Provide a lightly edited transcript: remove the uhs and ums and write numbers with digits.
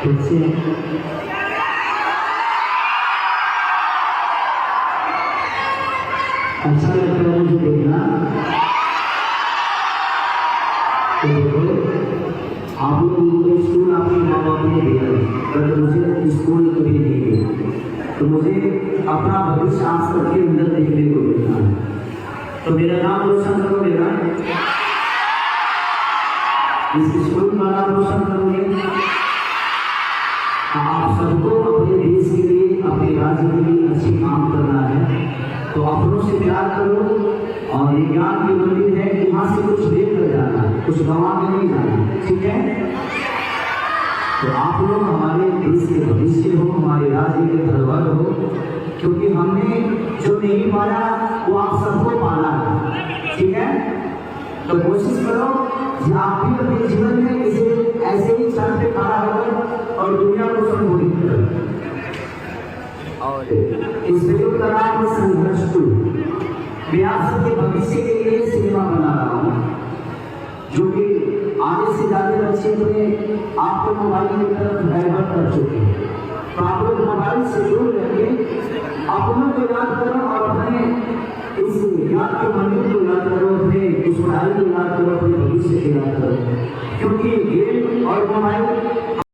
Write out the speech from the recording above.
फिर से अच्छा लगता है मुझे देखना। तो देखो, आप लोग मुझे स्कूल आपके माँ बाप ने दिया, पर मुझे स्कूल कभी नहीं दिया। तो मुझे अपना भविष्य आज तक के अंदर देखने को मिलता है। तो मेरा नाम रोशन करोगे ना? इस स्कूल का नाम रोशन करोगे? आप सबको अपने देश के लिए, अपने राज्य के लिए अच्छी काम करना है। तो अपनों से प्यार करो और ये ज्ञान की मंदिर है, यहाँ से कुछ लेकर जाना है, कुछ गंवा के नहीं जाना, ठीक है? तो आप लोग हमारे देश के भविष्य हो, हमारे राज्य के धरोहर हो, क्योंकि हमने जो नहीं पाया वो आप सबको पाना है, ठीक है? तो कोशिश करो कि आप भी अपने जीवन में इसे ऐसे ही सर पे खड़ा होकर और दुनिया को संबोधित करो। और इस वीडियो का नाम है संघर्ष 2। मैं आप सबके भविष्य के लिए सिनेमा बना रहा हूँ, जो कि आधे से ज्यादा बच्चे अपने आपको मोबाइल की तरफ डाइवर्ट कर चुके हैं। तो आप लोग मोबाइल से दूर रहिए, अपनों को याद करो और अपने इस याद के मंदिर को याद करो, अपने इस पढ़ाई को याद करो, अपने भविष्य को याद करो, क्योंकि गेम और मोबाइल